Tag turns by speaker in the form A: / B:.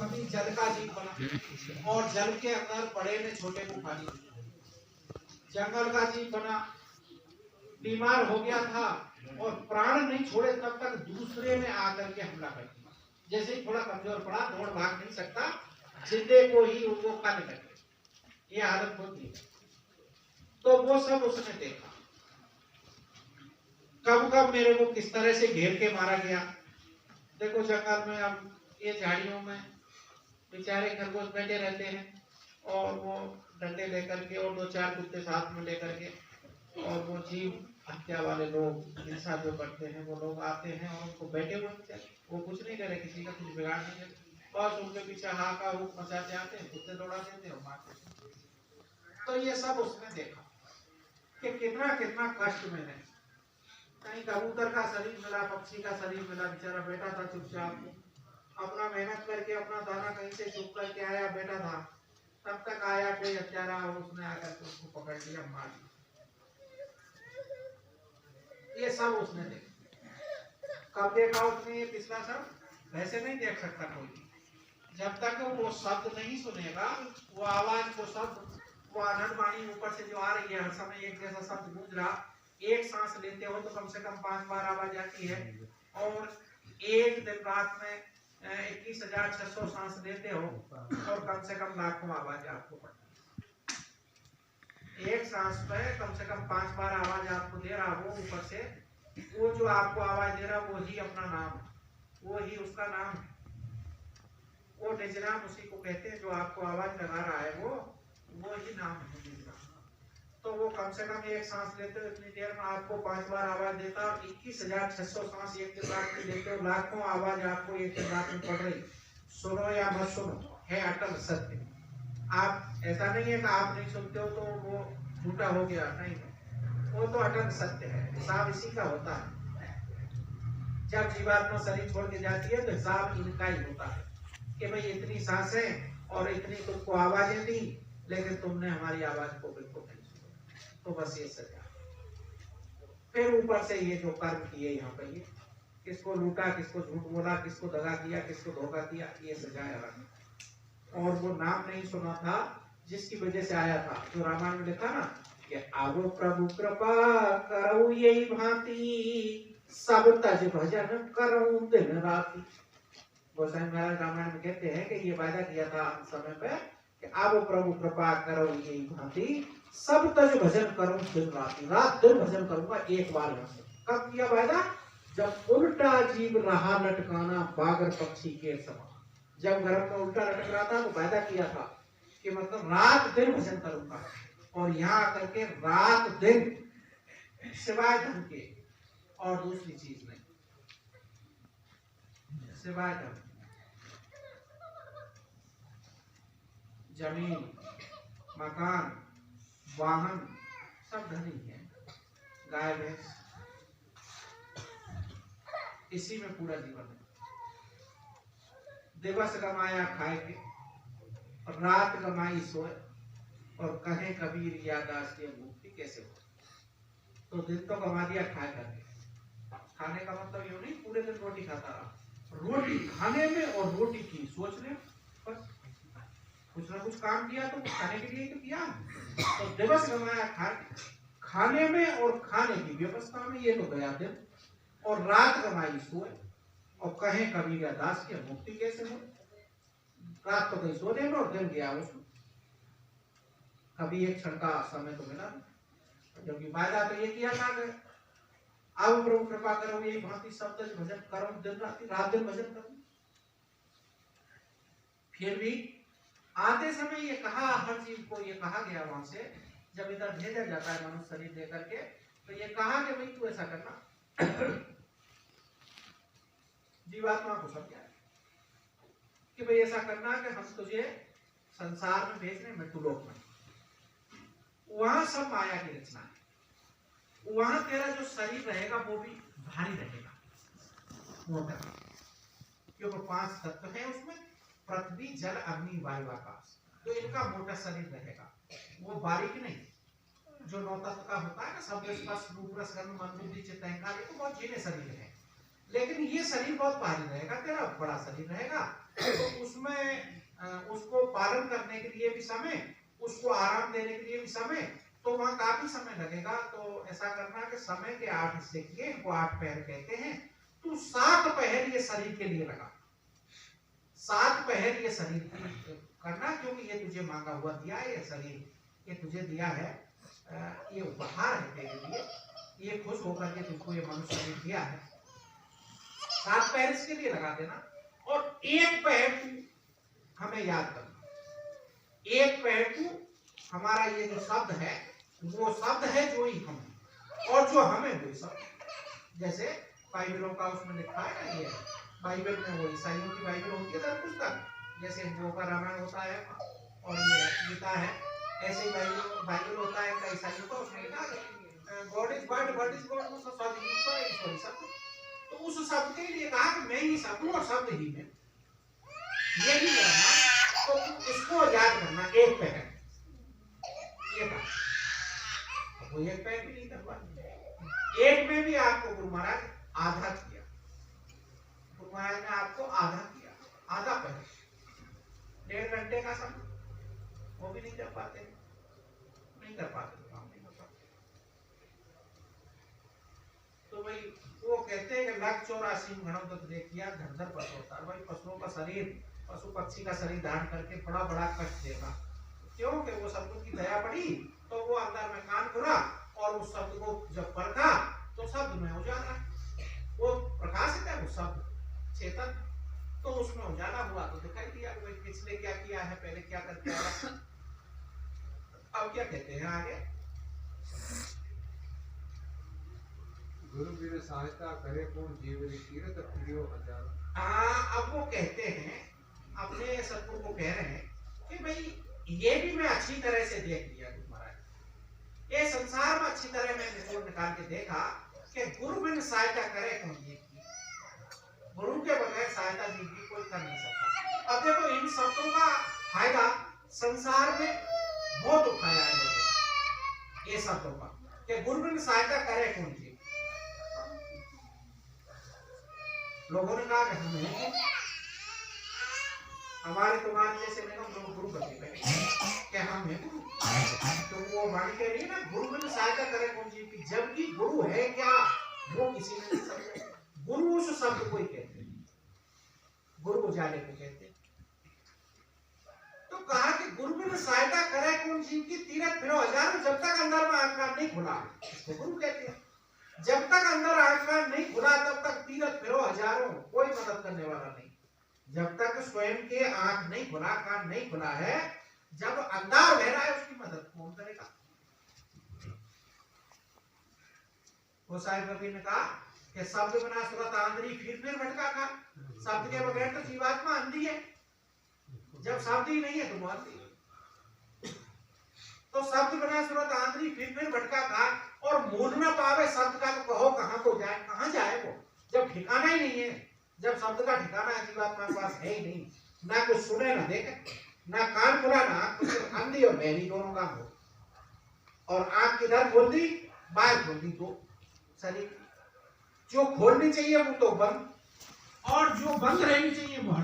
A: कभी जल का जीव बना और जल के अंदर बड़े ने छोटे को खा लिया। जंगल का जीव बना, बीमार हो गया था और प्राण नहीं छोड़े तब तक दूसरे ने आकर के हमला कर दिया। जैसे ही थोड़ा कमजोर पड़ा, दौड़ भाग नहीं सकता, जिंदे को ही वो खाने लगे, ये हालत होती है। तो वो सब उसने देखा। कब कब मेरे को किस तरह से घेर के मारा गया। देखो जंगल में अब ये झाड़ियों में बेचारे खरगोश बैठे रहते हैं और वो डंडे लेकर के और 2-4 कुत्ते साथ में लेकर के, और वो जीव हत्या वाले लोग हिंसा जो करते हैं वो लोग आते हैं और उनको बैठे हुए बेचारे, वो कुछ नहीं करे, किसी का कुछ बिगाड़ नहीं करे, बस उनके पीछे हाँ का हुक मचाते आते हैं, कुत्ते दौड़ा देते हैं और मारते हैं। तो ये सब उसने देखा कि कितना कितना कष्ट में है। कहीं कबूतर का शरीर मिला, पक्षी का शरीर मिला, बेचारा बैठा था चुपचाप, अपना मेहनत करके अपना दाना कहीं से चुप करके आया, बैठा था, तब तक आया कोई हत्यारा और उसने आकर के उसको पकड़ लिया, मार दिया। ये सब उसने देखा। कब देखा उसने ये पिछला सब? वैसे नहीं देख सकता कोई, जब तक वो शब्द नहीं सुनेगा, वो आवाज, वो शब्द, वो आनंद वाणी ऊपर से जो आ रही है, हर समय एक जैसा शब्द गूंज रहा, एक सांस लेते हो तो कम से कम 5 बार आवाज आती है, और एक दिन रात में 21,600 सांस लेते हो और कम से कम लाखों आवाज आपको पड़ती है। एक सांस पे कम से कम 5 बार आवाज आपको दे रहा हो ऊपर से, वो जो आपको आवाज दे रहा वो ही अपना नाम, वो ही उसका नाम है। वो निजनाम उसी को कहते हैं, जो आपको आवाज लगा रहा है वो ही नाम है निजनाम। तो वो कम से कम एक सांस लेते हो इतनी देर में आपको 5 बार आवाज देता, और 21,600 सांस एक दिन रात में लेते हो, लाखों आवाज आपको एक दिन रात में पड़ रही। सुनो या मत सुनो, है अटल सत्य। आप, ऐसा नहीं है कि आप नहीं सुनते हो तो वो झूठा हो गया, नहीं, वो तो अटल सत्य है। हिसाब इसी का होता है। जब जीवात्मा शरीर छोड़ के जाती है तो हिसाब इनका ही होता है कि भाई इतनी सांसें और इतनी तुमको आवाजें दी, लेकिन तुमने हमारी आवाज को बिल्कुल नहीं सुना, तो बस ये सजा। फिर ऊपर से ये जो कर्म किए यहाँ पे, ये किसको लूटा, किसको झूठ बोला, किसको दगा किया, किसको धोखा किया, ये सजाया रहा। और वो नाम नहीं सुना था जिसकी वजह से आया था, जो रामायण में लिखा ना कि आवो प्रभु कृपा करो यही भांति, सब तज भजन करो दिन राति। गोसाई महाराज रामायण में कहते हैं कि ये वायदा किया था समय पे कि आवो प्रभु कृपा करो यही भांति, सब तज भजन करो दिन राति, रात दिन भजन करूंगा एक बार यहाँ से। कब किया वायदा? जब उल्टा जीव रहा लटकाना बागर पक्षी के समान। जब घर में उल्टा लटक रहा था तो वायदा किया था कि मतलब रात दिन भजन करूंगा, और यहाँ आकर के रात दिन सिवाय धन के और दूसरी चीज नहीं, सिवाय धन। जमीन, मकान, वाहन सब धन ही है, गाय भैंस, इसी में पूरा जीवन है। दिवस कमाया खाए के, और रात कमाई सोए, और कहे कबीर या दास की मुक्ति कैसे हो। तो दिन तो कमा दिया खाए करके, खाने का मतलब यूं नहीं पूरे दिन रोटी खाता रहा, रोटी खाने में और रोटी की सोचने, बस कुछ ना कुछ काम किया तो खाने के लिए तो किया। तो दिवस कमाया खाने में और खाने की व्यवस्था में, ये तो गया दिन, और रात कमाई सोए, और कहे कबीर दास की मुक्ति कैसे हो। रात तो कहीं सोने में और दिन गया उसमें, कभी एक क्षण का समय तो मिला, जबकि वायदा तो ये किया था कि अब प्रभु कृपा करो ये भांति सब तज भजन करो दिन रात दिन भजन करो। फिर भी आते समय ये कहा, हर जीव को ये कहा गया वहां से, जब इधर भेजा जाता है मनुष्य शरीर लेकर के, तो ये कहा कि भाई तू ऐसा करना, जीवात्मा को समझा कि भाई ऐसा करना कि हम तुझे संसार में भेज रहे हैं, मृत्युलोक में, वहां सब माया की रचना है, वहां तेरा जो शरीर रहेगा वो भी भारी रहेगा, मोटा, क्योंकि 5 तत्व है उसमें, पृथ्वी जल अग्नि वायु आकाश, तो इनका मोटा शरीर रहेगा, वो बारीक नहीं। जो 9 तत्व का होता है ना, शब्द स्पर्श रूप रस गंध मन बुद्धि चित्त अहंकार, ये तो बहुत झीले शरीर है, लेकिन ये शरीर बहुत भारी रहेगा, तेरा बड़ा शरीर रहेगा, तो उसमें उसको पालन करने के लिए भी समय, उसको आराम देने के लिए भी समय, तो वहां काफी समय लगेगा। तो ऐसा करना कि समय के 8 हिस्से किए, इनको 8 पहर कहते हैं। तो 7 पहर ये शरीर के लिए लगा, 7 पहर ये शरीर करना, क्योंकि ये तुझे मांगा हुआ दिया है, ये शरीर ये तुझे दिया है, ये उपहार है तेरे लिए, ये खुश होकर के तुझको ये मनुष्य शरीर दिया है। 7 पहर इसके लिए लगा देना, और 1 पहर हमें याद करना। 1 पहर हमारा ये जो शब्द है, वो शब्द है जो ही हम, और जो हमें वो शब्द, जैसे बाइबलों का उसमें लिखा है ना, ये बाइबल में वो ईसाइयों की बाइबल होती है धर्म पुस्तक, जैसे वो का रामायण होता है और ये गीता है, ऐसे ही बाइबल होता है का ईसाइयों का, उसमें लिखा है God is but what is God, वो शब्द ईश्वर है, ईश्वरी शब्द। तो उस शब्द के लिए कहा कि मैं ही शब्द हूं और शब्द ही में, ये भी करना। तो इसको याद करना, 1 पहर ये कहा, वो 1 पहर भी नहीं कर पाते। 1 में भी आपको गुरु महाराज आधा किया, गुरु महाराज ने आपको आधा किया, आधा पहर, 1.5 घंटे का समय, वो भी नहीं कर पाते, नहीं कर पाते तो काम नहीं कर पाते। तो भाई वो कहते हैं कि 184 घड़ों तक देखिया धरधर पशुता, भाई पशुओं का शरीर, पशु पक्षी का शरीर धारण करके बड़ा बड़ा कष्ट देगा, क्योंकि वो शब्द की दया पड़ी, तो वो अंदर में कान खुला और उस शब्द को जब पढ़ा तो शब्द में उजाला, वो प्रकाशित है, वो शब्द चेतन, तो उसमें उजाला हुआ तो दिखाई दिया कि पिछले क्या किया है, पहले क्या करके आया। अब क्या कहते हैं आगे,
B: गुरु बिन सहायता करे कौन जीवनी तीरथ प्रियो हजार।
A: अब वो कहते हैं, अपने सतगुरु को कह रहे हैं कि भाई ये भी मैं अच्छी तरह से देख लिया गुरु महाराज, ये संसार में अच्छी तरह मैं निचोड़ निकाल के देखा कि गुरु बिन सहायता करे कौन जीव की, गुरु के बगैर सहायता जीव की कोई कर नहीं सकता। अब देखो इन शब्दों का फायदा संसार में बहुत उठाया है लोगों ने, ये शब्दों का कि गुरु बिन सहायता करे कौन जीव। लोगों ने कहा कि हम हैं, हमारे तुम्हारे जैसे नहीं, हम लोग गुरु बनते बैठे क्या हम हैं गुरु, तो वो वाणी कह रही है ना, गुरु बिन सहायता करे कौन जीव की, जबकि गुरु है क्या वो किसी ने नहीं समझा। गुरु उस शब्द को ही कहते हैं, गुरु उजाले को कहते हैं। तो कहा कि गुरु बिन सहायता करे कौन जीव की, तीरथ फिरो हजार, जब तक अंदर में आंख नहीं खुला इसको गुरु कहते हैं। जब तक अंदर आंख नहीं खुला तब तक तीरथ फिरो हजारों, कोई मदद करने वाला नहीं। जब तक स्वयं के आंख नहीं खुला, कान नहीं खुला है, जब अंधार बह रहा है उसकी मदद कौन करेगा। वो साहिब कबीर ने कहा कि शब्द बिना सुरत आंधी फिर भटका का, शब्द के बगैर तो जीवात्मा अंधी है, जब शब्द ही नहीं है तो वो अंधी है। तो शब्द बिना सुरत आंधी फिर भटका का, और मूल न पावे शब्द का तो कहो कहां को जाए, कहां जाए वो, जब ठिकाना ही नहीं है, जब शब्द का ठिकाना जीवात्मा के पास है ही नहीं, ना कुछ सुने ना देखे, ना कान खुला ना कुछ, अंधी और बहरी दोनों काम हो, और आंख किधर खोल दी, बाहर खोल दी, तो शरीर जो खोलनी चाहिए वो तो बंद, और जो बंद रहनी चाहिए वो